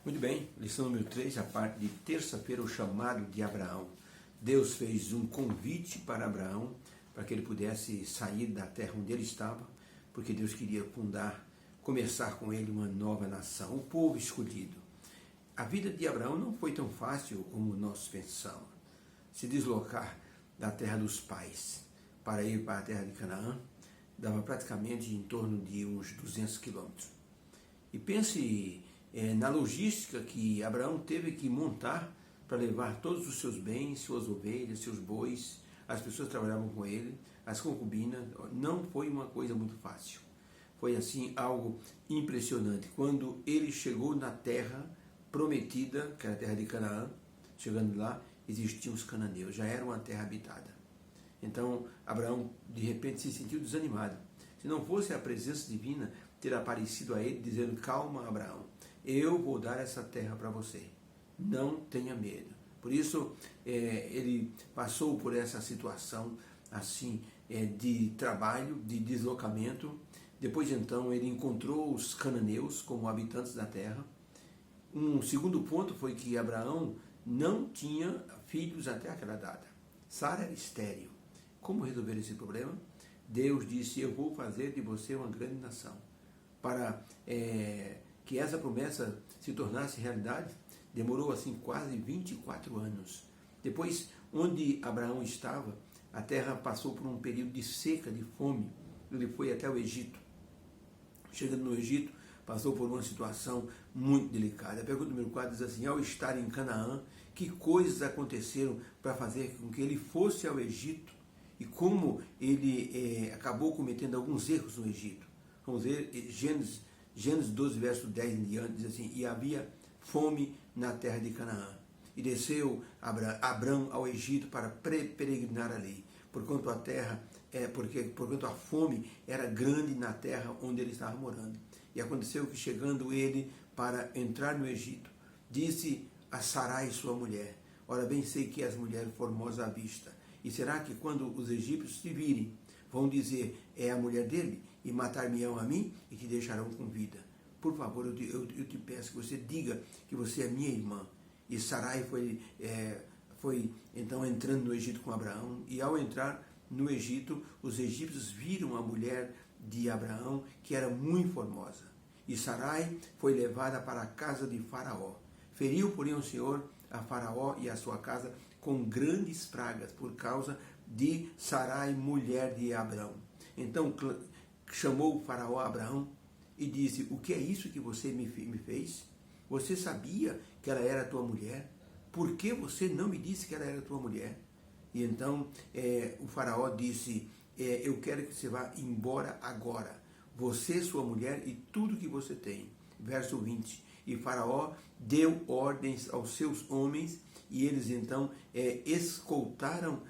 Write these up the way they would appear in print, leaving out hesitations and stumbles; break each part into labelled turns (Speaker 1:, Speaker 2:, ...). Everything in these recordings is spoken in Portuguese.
Speaker 1: Muito bem, lição número 3, a parte de terça-feira, o chamado de Abraão. Deus fez um convite para Abraão, para que ele pudesse sair da terra onde ele estava, porque Deus queria começar com ele uma nova nação, o povo escolhido. A vida de Abraão não foi tão fácil como nós pensamos. Se deslocar da terra dos pais para ir para a terra de Canaã, dava praticamente em torno de uns 200 quilômetros. E pense na logística que Abraão teve que montar para levar todos os seus bens, suas ovelhas, seus bois, as pessoas que trabalhavam com ele, as concubinas. Não foi uma coisa muito fácil. Foi assim algo impressionante. Quando ele chegou na terra prometida, que era a terra de Canaã, chegando lá, existiam os cananeus, já era uma terra habitada. Então Abraão de repente se sentiu desanimado. Se não fosse a presença divina ter aparecido a ele dizendo: calma, Abraão, eu vou dar essa terra para você, não tenha medo. Por isso ele passou por essa situação assim de trabalho, de deslocamento. Depois então ele encontrou os cananeus como habitantes da terra. Um segundo ponto foi que Abraão não tinha filhos até aquela data. Sara era estéril. Como resolver esse problema? Deus disse: eu vou fazer de você uma grande nação. Para que essa promessa se tornasse realidade, demorou assim quase 24 anos. Depois, onde Abraão estava, a terra passou por um período de seca, de fome. Ele foi até o Egito. Chegando no Egito, passou por uma situação muito delicada. A pergunta número 4 diz assim: ao estar em Canaã, que coisas aconteceram para fazer com que ele fosse ao Egito e como ele acabou cometendo alguns erros no Egito? Vamos ver Gênesis 12, verso 10 em diante, diz assim: e havia fome na terra de Canaã, e desceu Abrão ao Egito para peregrinar ali, porquanto a fome era grande na terra onde ele estava morando. E aconteceu que, chegando ele para entrar no Egito, disse a Sarai, sua mulher: ora bem sei que és mulher formosa à vista, e será que quando os egípcios te virem, vão dizer: é a mulher dele, e matar-me-ão a mim, e te deixarão com vida? Por favor, eu te peço que você diga que você é minha irmã. E Sarai foi então entrando no Egito com Abraão, e ao entrar no Egito, os egípcios viram a mulher de Abraão, que era muito formosa. E Sarai foi levada para a casa de Faraó. Feriu, porém, o Senhor a Faraó e a sua casa com grandes pragas, por causa de Sarai, mulher de Abraão. Então chamou o Faraó a Abraão e disse: o que é isso que você me fez? Você sabia que ela era tua mulher? Por que você não me disse que ela era tua mulher? E então o Faraó disse: eu quero que você vá embora agora, você, sua mulher e tudo que você tem. Verso 20. E Faraó deu ordens aos seus homens, e eles então escoltaram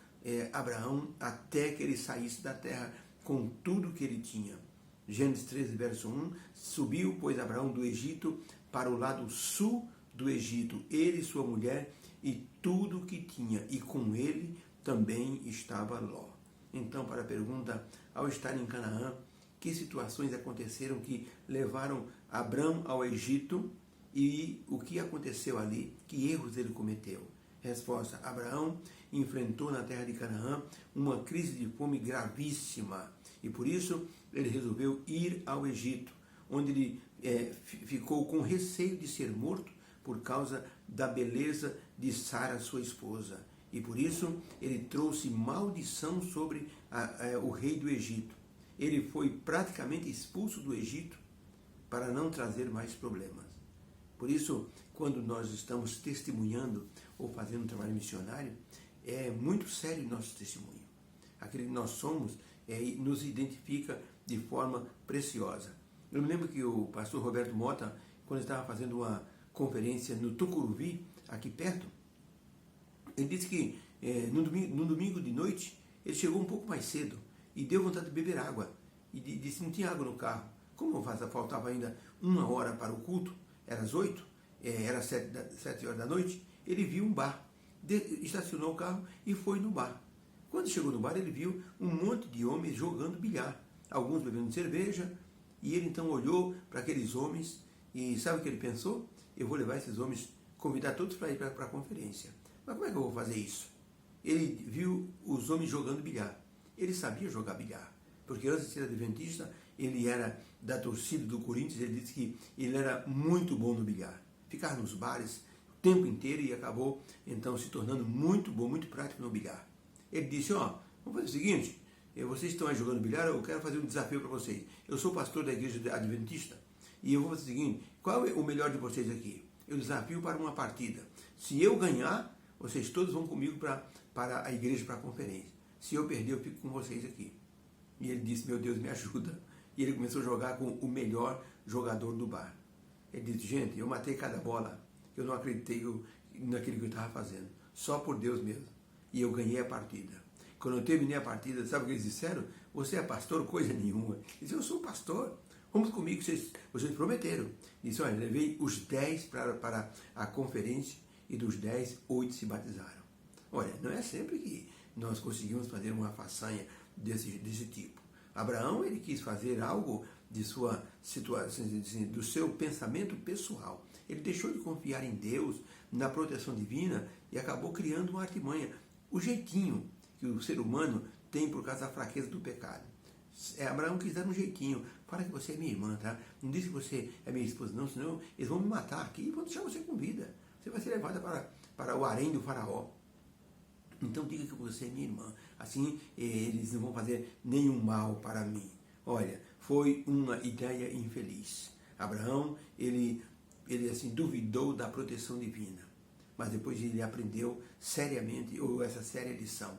Speaker 1: Abraão até que ele saísse da terra com tudo que ele tinha. Gênesis 13, verso 1. Subiu, pois, Abraão do Egito para o lado sul do Egito, ele e sua mulher e tudo o que tinha, e com ele também estava Ló. Então, para a pergunta: ao estar em Canaã, que situações aconteceram que levaram Abraão ao Egito, e o que aconteceu ali, que erros ele cometeu? Resposta: Abraão enfrentou na terra de Canaã uma crise de fome gravíssima, e por isso ele resolveu ir ao Egito, onde ele ficou com receio de ser morto por causa da beleza de Sara, sua esposa. E por isso ele trouxe maldição sobre o rei do Egito. Ele foi praticamente expulso do Egito para não trazer mais problemas. Por isso, quando nós estamos testemunhando ou fazendo um trabalho missionário, é muito sério o nosso testemunho. Aquele que nós somos nos identifica de forma preciosa. Eu me lembro que o pastor Roberto Mota, quando estava fazendo uma conferência no Tucuruvi, aqui perto, ele disse que no domingo de noite ele chegou um pouco mais cedo e deu vontade de beber água. E disse que não tinha água no carro. Como faltava ainda 1 hora para o culto, era às 8, era 7 horas da noite, ele viu um bar. Estacionou o carro e foi no bar. Quando chegou no bar, ele viu um monte de homens jogando bilhar, alguns bebendo cerveja, e ele então olhou para aqueles homens e sabe o que ele pensou? eu vou levar esses homens, convidar todos para ir para a conferência. Mas como é que eu vou fazer isso? Ele viu os homens jogando bilhar. Ele sabia jogar bilhar, porque antes de ser adventista, ele era da torcida do Corinthians, ele disse que ele era muito bom no bilhar. Ficar nos bares o tempo inteiro e acabou, então, se tornando muito bom, muito prático no bilhar. Ele disse, vamos fazer o seguinte, vocês estão aí jogando bilhar, eu quero fazer um desafio para vocês. Eu sou pastor da igreja adventista e eu vou fazer o seguinte, qual é o melhor de vocês aqui? Eu desafio para uma partida. Se eu ganhar, vocês todos vão comigo para a igreja, para a conferência. Se eu perder, eu fico com vocês aqui. E ele disse, meu Deus, me ajuda. E ele começou a jogar com o melhor jogador do bar. Ele disse, gente, eu matei cada bola. Eu não acreditei naquilo que eu estava fazendo. Só por Deus mesmo. E eu ganhei a partida. Quando eu terminei a partida, sabe o que eles disseram? Você é pastor? Coisa nenhuma. Ele disse, eu sou pastor. Vamos comigo, vocês prometeram. Ele disse, olha, levei os 10 para a conferência e dos 10, 8 se batizaram. Olha, não é sempre que nós conseguimos fazer uma façanha desse tipo. Abraão, ele quis fazer algo de sua situação, do seu pensamento pessoal. Ele deixou de confiar em Deus, na proteção divina, e acabou criando uma artimanha. O jeitinho que o ser humano tem por causa da fraqueza do pecado. Abraão quis dar um jeitinho. Fala que você é minha irmã, tá? Não diz que você é minha esposa, não, senão eles vão me matar aqui e vão deixar você com vida. Você vai ser levada para o harém do faraó. Então diga que você é minha irmã. Assim eles não vão fazer nenhum mal para mim. Olha, foi uma ideia infeliz. Abraão, ele assim, duvidou da proteção divina. Mas depois ele aprendeu seriamente, ou essa séria lição.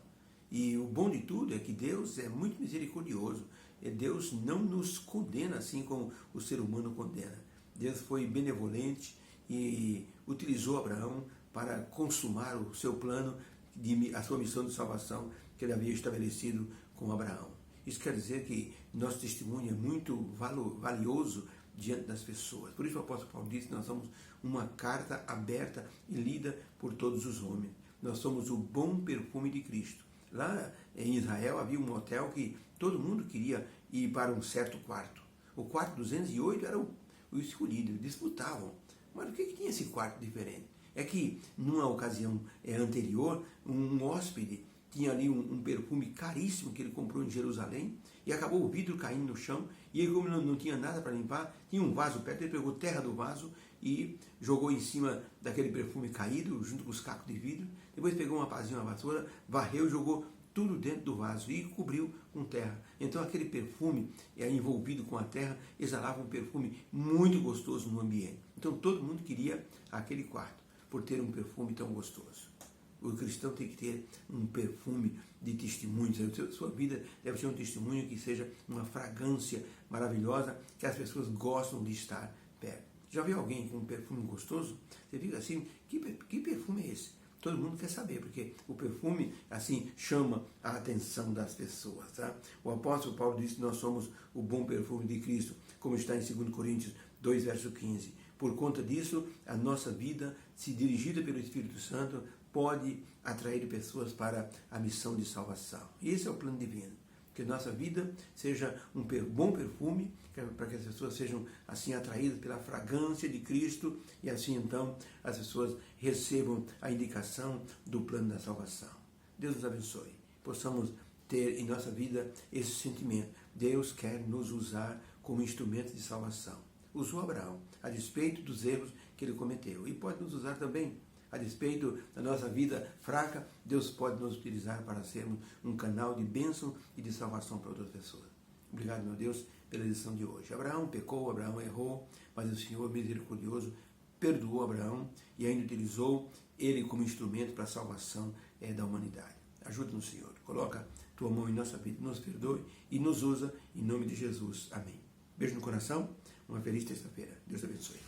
Speaker 1: E o bom de tudo é que Deus é muito misericordioso. Deus não nos condena assim como o ser humano condena. Deus foi benevolente e utilizou Abraão para consumar o seu plano, a sua missão de salvação que ele havia estabelecido com Abraão. Isso quer dizer que nosso testemunho é muito valioso diante das pessoas. Por isso o apóstolo Paulo disse que nós somos uma carta aberta e lida por todos os homens. Nós somos o bom perfume de Cristo. Lá em Israel havia um hotel que todo mundo queria ir para um certo quarto. O quarto 208 era o escolhido, disputavam. Mas o que tinha esse quarto diferente? É que, numa ocasião anterior, um hóspede tinha ali um perfume caríssimo que ele comprou em Jerusalém e acabou o vidro caindo no chão e ele, como não tinha nada para limpar, tinha um vaso perto, ele pegou terra do vaso e jogou em cima daquele perfume caído, junto com os cacos de vidro, depois pegou uma pazinha, uma vassoura, varreu e jogou tudo dentro do vaso e cobriu com terra. Então aquele perfume envolvido com a terra exalava um perfume muito gostoso no ambiente. Então todo mundo queria aquele quarto por ter um perfume tão gostoso. O cristão tem que ter um perfume de testemunhos. Sua vida deve ser um testemunho que seja uma fragrância maravilhosa, que as pessoas gostam de estar perto. Já viu alguém com um perfume gostoso? Você fica assim, que perfume é esse? Todo mundo quer saber, porque o perfume, assim, chama a atenção das pessoas. Tá? O apóstolo Paulo disse que nós somos o bom perfume de Cristo, como está em 2 Coríntios 2, verso 15. Por conta disso, a nossa vida, se dirigida pelo Espírito Santo, pode atrair pessoas para a missão de salvação. E esse é o plano divino. Que nossa vida seja um bom perfume, para que as pessoas sejam assim atraídas pela fragrância de Cristo e assim então as pessoas recebam a indicação do plano da salvação. Deus nos abençoe. Possamos ter em nossa vida esse sentimento. Deus quer nos usar como instrumento de salvação. Usou Abraão, a despeito dos erros que ele cometeu. E pode nos usar também. A despeito da nossa vida fraca, Deus pode nos utilizar para sermos um canal de bênção e de salvação para outras pessoas. Obrigado, meu Deus, pela lição de hoje. Abraão pecou, Abraão errou, mas o Senhor misericordioso perdoou Abraão e ainda utilizou ele como instrumento para a salvação da humanidade. Ajuda-nos, Senhor. Coloca tua mão em nossa vida, nos perdoe e nos usa em nome de Jesus. Amém. Beijo no coração, uma feliz terça-feira. Deus abençoe.